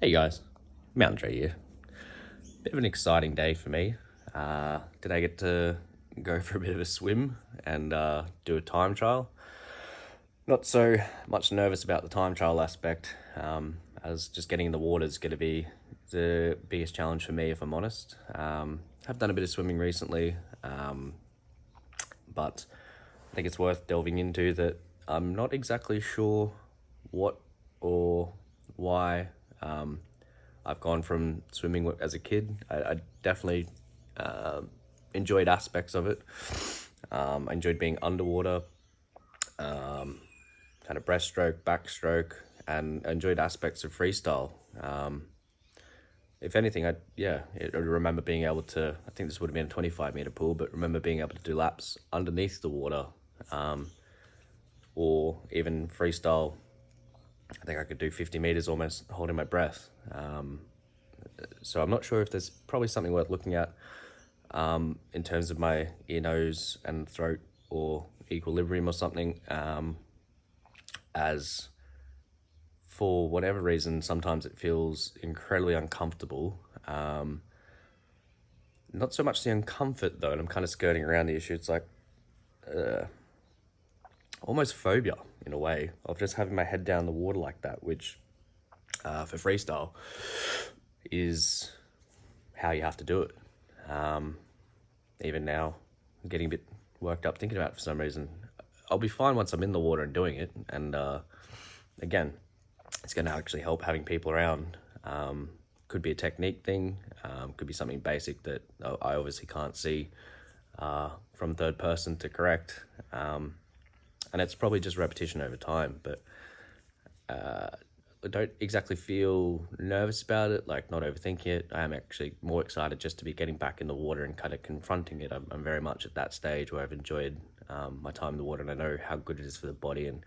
Hey guys, mountaintray here. Bit of an exciting day for me. Did I get to go for a bit of a swim and do a time trial? Not so much nervous about the time trial aspect, as just getting in the water is going to be the biggest challenge for me, if I'm honest. I've done a bit of swimming recently, but I think it's worth delving into that. I'm not exactly sure what or why I've gone from swimming as a kid. I definitely enjoyed aspects of it. I enjoyed being underwater, kind of breaststroke, backstroke, and enjoyed aspects of freestyle. If anything, I remember being able to. I think this would have been a 25-meter pool, but remember being able to do laps underneath the water, or even freestyle. I think I could do 50 meters almost holding my breath. So I'm not sure if there's probably something worth looking at in terms of my ear, nose, and throat or equilibrium or something. As for whatever reason, sometimes it feels incredibly uncomfortable. Not so much the uncomfort though, and I'm kind of skirting around the issue. It's like almost phobia in a way of just having my head down the water like that, which for freestyle is how you have to do it. Even now, I'm getting a bit worked up thinking about it for some reason. I'll be fine once I'm in the water and doing it. And again, it's going to actually help having people around. Could be a technique thing, could be something basic that I obviously can't see from third person to correct. And it's probably just repetition over time, but I don't exactly feel nervous about it, like not overthinking it. I am actually more excited just to be getting back in the water and kind of confronting it. I'm very much at that stage where I've enjoyed my time in the water, and I know how good it is for the body, and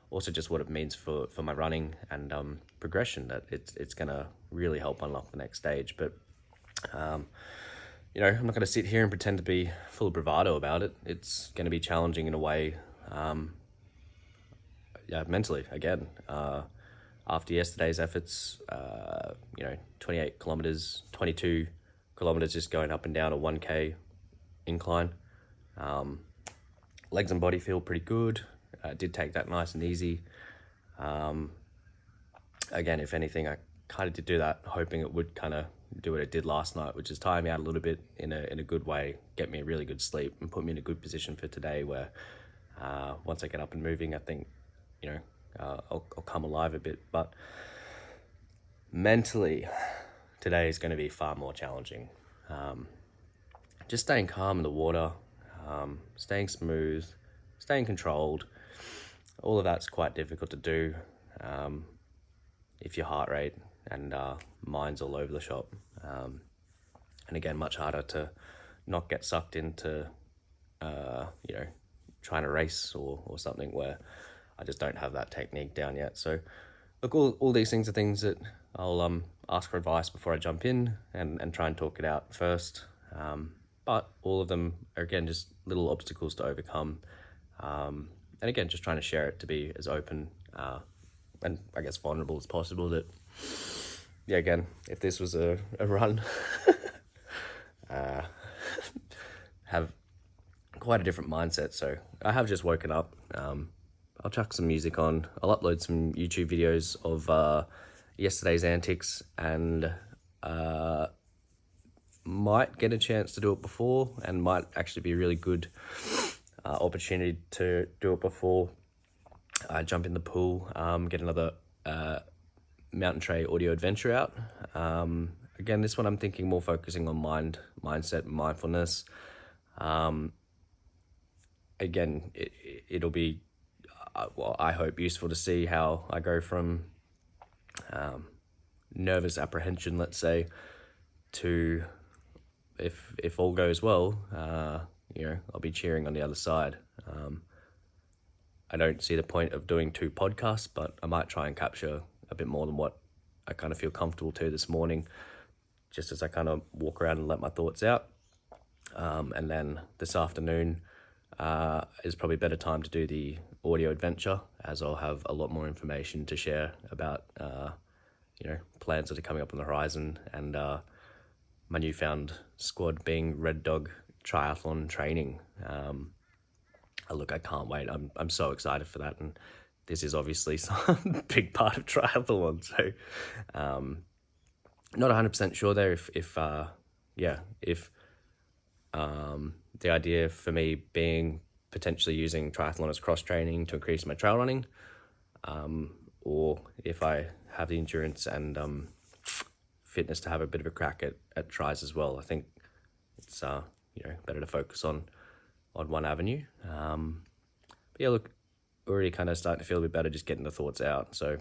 also just what it means for my running and progression, that it's going to really help unlock the next stage. But I'm not going to sit here and pretend to be full of bravado about it. It's going to be challenging in a way, mentally, again. After yesterday's efforts, 28 kilometers, 22 kilometers just going up and down a 1K incline. Legs and body feel pretty good. Did take that nice and easy. Again, if anything, I kind of did do that hoping it would kind of do what it did last night, which is tire me out a little bit in a good way, get me a really good sleep, and put me in a good position for today where once I get up and moving, I think, I'll come alive a bit. But mentally, today is going to be far more challenging. Just staying calm in the water, staying smooth, staying controlled, all of that's quite difficult to do if your heart rate and mind's all over the shop. And again, much harder to not get sucked into, trying to race or something where I just don't have that technique down yet. So look, all these things are things that I'll ask for advice before I jump in and try and talk it out first. But all of them are, again, just little obstacles to overcome. And again, just trying to share it to be as open and I guess vulnerable as possible. That, yeah, again, if this was a run, have quite a different mindset. So I have just woken up. I'll chuck some music on. I'll upload some YouTube videos of yesterday's antics, and might get a chance to do it before, and might actually be a really good opportunity to do it before I jump in the pool, get another mountaintray audio adventure out. Again, this one I'm thinking more focusing on mindset, mindfulness. Again, it'll be, I hope, useful to see how I go from nervous apprehension, let's say, to if all goes well, I'll be cheering on the other side. I don't see the point of doing 2 podcasts, but I might try and capture a bit more than what I kind of feel comfortable to this morning, just as I kind of walk around and let my thoughts out. And then this afternoon is probably a better time to do the audio adventure, as I'll have a lot more information to share about plans that are coming up on the horizon, and my newfound squad being Red Dog Triathlon Training. Look, I can't wait. I'm so excited for that, and this is obviously some big part of triathlon. So, not 100% sure there if the idea for me being potentially using triathlon as cross training to increase my trail running, or if I have the endurance and fitness to have a bit of a crack at tries as well. I think it's better to focus on one avenue. But yeah, look, already kind of starting to feel a bit better just getting the thoughts out. So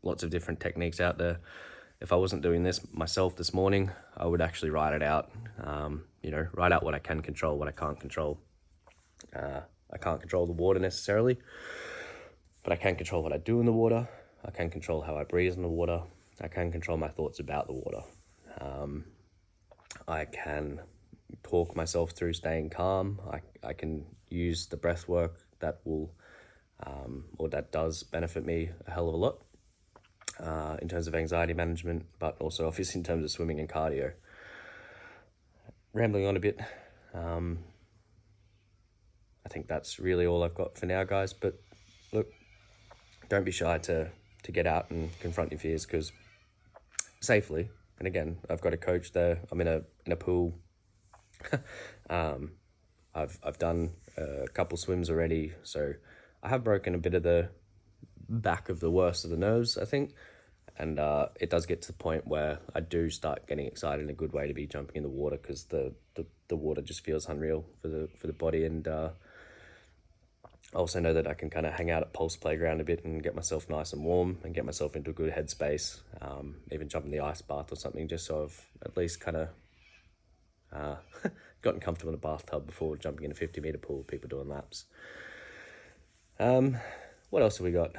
lots of different techniques out there. If I wasn't doing this myself this morning, I would actually write it out. Write out what I can control, what I can't control. I can't control the water necessarily, but I can control what I do in the water. I can control how I breathe in the water. I can control my thoughts about the water. I can talk myself through staying calm. I can use the breath work that will, or that does benefit me a hell of a lot in terms of anxiety management, but also obviously in terms of swimming and cardio. Rambling on a bit. I think that's really all I've got for now, guys. But look, don't be shy to get out and confront your fears, because safely. And again, I've got a coach there. I'm in a pool. I've done a couple swims already, so I have broken a bit of the back of the worst of the nerves, I think. And it does get to the point where I do start getting excited in a good way to be jumping in the water, because the water just feels unreal for the body. And I also know that I can kind of hang out at Pulse Playground a bit and get myself nice and warm and get myself into a good headspace. Even jump in the ice bath or something, just so I've at least kind of gotten comfortable in a bathtub before jumping in a 50-meter pool with people doing laps. What else have we got?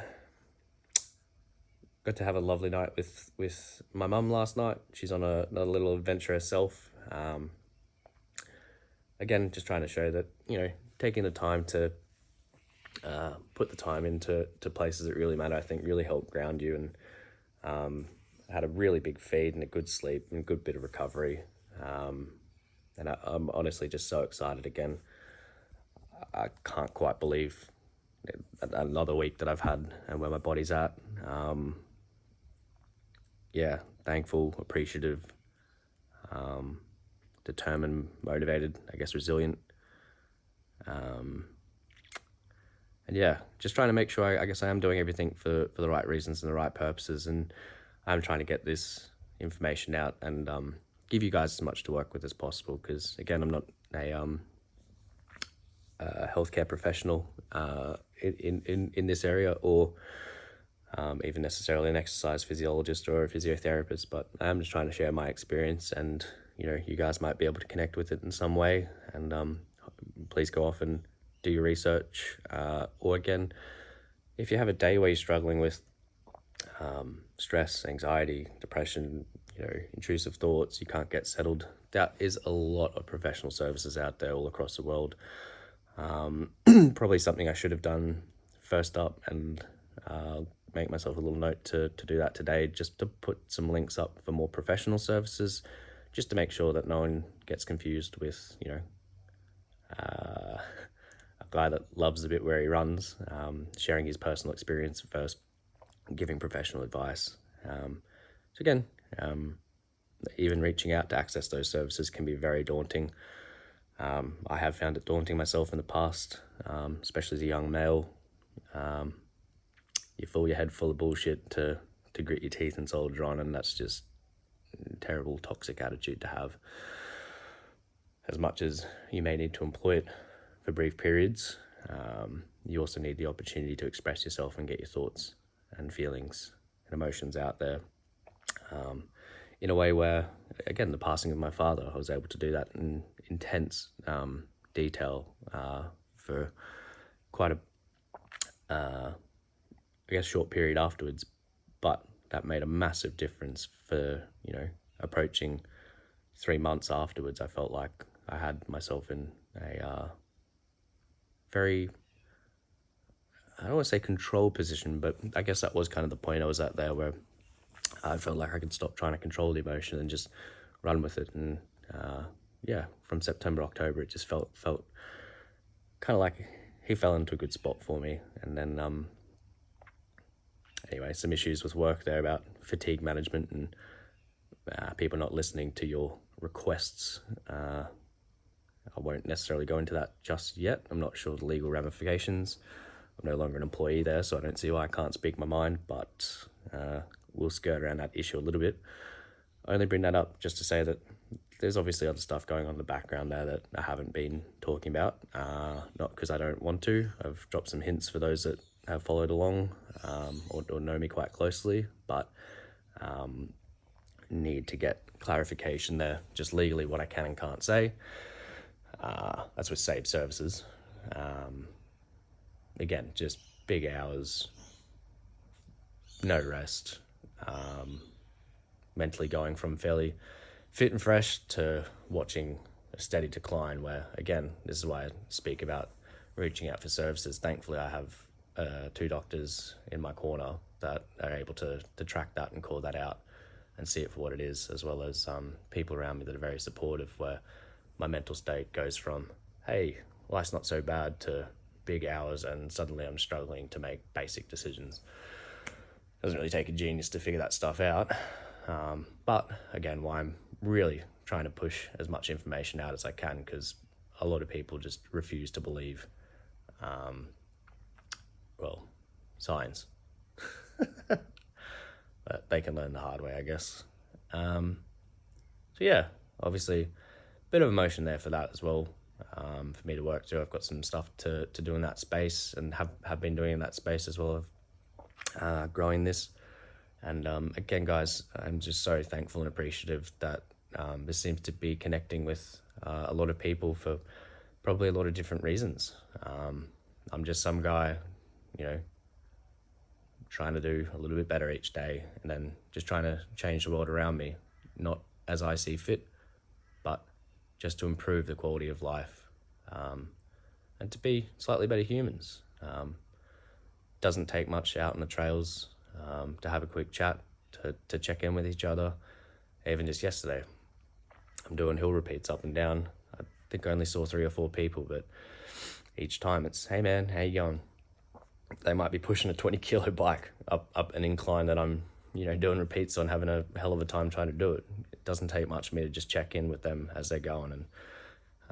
Got to have a lovely night with my mum last night. She's on another little adventure herself. Again, just trying to show that, taking the time to put the time into places that really matter, I think really helped ground you. And had a really big feed and a good sleep and a good bit of recovery. And I'm honestly just so excited again. I can't quite believe another week that I've had and where my body's at. Thankful, appreciative, determined, motivated, I guess resilient. And just trying to make sure I guess I am doing everything for the right reasons and the right purposes. And I'm trying to get this information out and give you guys as much to work with as possible, because again, I'm not a healthcare professional in this area, or even necessarily an exercise physiologist or a physiotherapist, but I'm just trying to share my experience, and you guys might be able to connect with it in some way. And please go off and do your research, or again, if you have a day where you're struggling with stress, anxiety, depression, intrusive thoughts, you can't get settled, there is a lot of professional services out there all across the world. Probably something I should have done first up, and make myself a little note to do that today, just to put some links up for more professional services, just to make sure that no one gets confused with, a guy that loves the bit where he runs, sharing his personal experience first, giving professional advice. So again, even reaching out to access those services can be very daunting. I have found it daunting myself in the past, especially as a young male. You fill your head full of bullshit to grit your teeth and soldier on, and that's just a terrible, toxic attitude to have. As much as you may need to employ it for brief periods, you also need the opportunity to express yourself and get your thoughts and feelings and emotions out there. In a way where, again, the passing of my father, I was able to do that in intense detail for quite a, short period afterwards. But that made a massive difference for, approaching 3 months afterwards. I felt like I had myself in a very, I don't want to say control position, but I guess that was kind of the point I was at there, where I felt like I could stop trying to control the emotion and just run with it. And yeah, from September, October, it just felt kind of like he fell into a good spot for me. And then anyway, some issues with work there about fatigue management and people not listening to your requests. I won't necessarily go into that just yet. I'm not sure the legal ramifications. I'm no longer an employee there, so I don't see why I can't speak my mind, but we'll skirt around that issue a little bit. I only bring that up just to say that there's obviously other stuff going on in the background there that I haven't been talking about. Not because I don't want to. I've dropped some hints for those that have followed along or know me quite closely, but need to get clarification there, just legally what I can and can't say. That's with Save Services. Again, just big hours, no rest, mentally going from fairly fit and fresh to watching a steady decline where, again, this is why I speak about reaching out for services. Thankfully, I have 2 doctors in my corner that are able to track that and call that out and see it for what it is, as well as people around me that are very supportive, where my mental state goes from, hey, life's not so bad, to big hours and suddenly I'm struggling to make basic decisions. Doesn't really take a genius to figure that stuff out. But again, why I'm really trying to push as much information out as I can, because a lot of people just refuse to believe, science. But they can learn the hard way, I guess. So yeah, obviously, bit of emotion there for that as well. For me to work through, I've got some stuff to do in that space, and have been doing in that space as well of growing this. And again, guys, I'm just so thankful and appreciative that this seems to be connecting with a lot of people for probably a lot of different reasons. I'm just some guy, trying to do a little bit better each day, and then just trying to change the world around me, not as I see fit, but just to improve the quality of life, and to be slightly better humans. Doesn't take much out on the trails to have a quick chat, to check in with each other. Even just yesterday, I'm doing hill repeats up and down. I think I only saw 3 or 4 people, but each time it's, hey man, how you going? They might be pushing a 20 kilo bike up an incline that I'm, doing repeats on, having a hell of a time trying to do it. It doesn't take much for me to just check in with them as they're going. And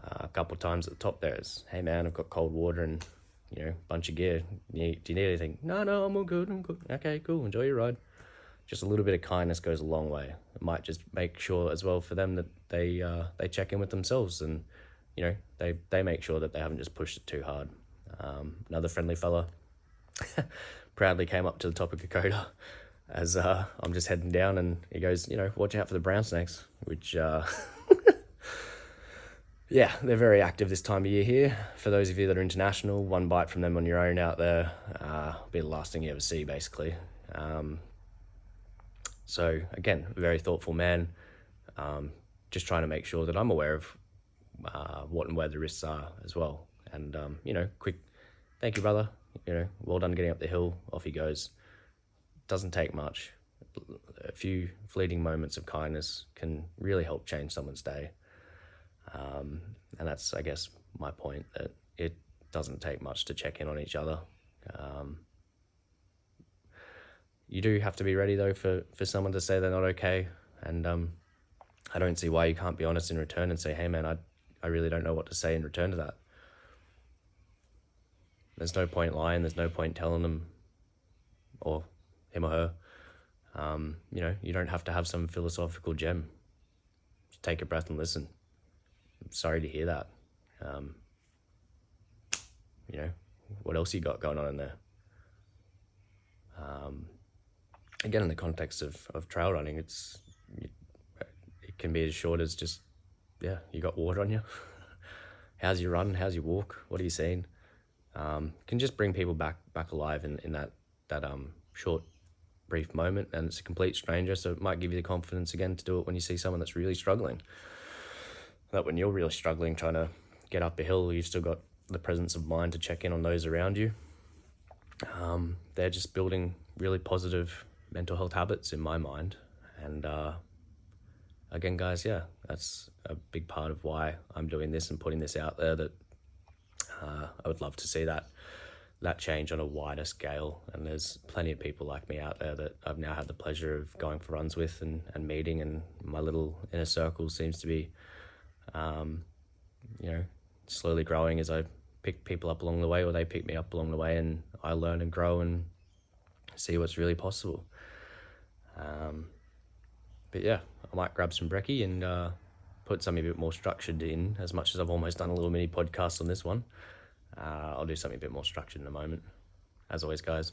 a couple of times at the top there is, hey man, I've got cold water and, bunch of gear. Do you need anything? No, I'm all good. I'm good. Okay, cool. Enjoy your ride. Just a little bit of kindness goes a long way. It might just make sure as well for them that they check in with themselves, and, they make sure that they haven't just pushed it too hard. Another friendly fella proudly came up to the top of Kokoda as I'm just heading down, and he goes, watch out for the brown snakes, which, yeah, they're very active this time of year here. For those of you that are international, one bite from them on your own out there will be the last thing you ever see, basically. So, again, a very thoughtful man, just trying to make sure that I'm aware of what and where the risks are as well. And, quick, thank you, brother. Well done getting up the hill. Off he goes. Doesn't take much. A few fleeting moments of kindness can really help change someone's day. And that's, I guess, my point, that it doesn't take much to check in on each other. You do have to be ready, though, for someone to say they're not okay. And I don't see why you can't be honest in return and say, hey, man, I really don't know what to say in return to that. There's no point lying. There's no point telling them, or him or her. You don't have to have some philosophical gem. Just take a breath and listen. I'm sorry to hear that. What else you got going on in there? Again, in the context of trail running, it can be as short as just, you got water on you. How's your run? How's your walk? What are you seeing? Can just bring people back alive in that short, brief moment. And it's a complete stranger, so it might give you the confidence again to do it when you see someone that's really struggling. That when you're really struggling trying to get up a hill, you've still got the presence of mind to check in on those around you. They're just building really positive mental health habits in my mind. And again, guys, yeah, that's a big part of why I'm doing this and putting this out there, that I would love to see that change on a wider scale. And there's plenty of people like me out there that I've now had the pleasure of going for runs with and meeting, and my little inner circle seems to be, slowly growing as I pick people up along the way, or they pick me up along the way, and I learn and grow and see what's really possible. But yeah, I might grab some brekkie and put something a bit more structured in. As much as I've almost done a little mini podcast on this one, I'll do something a bit more structured in a moment. As always, guys,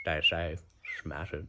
stay safe, smash it.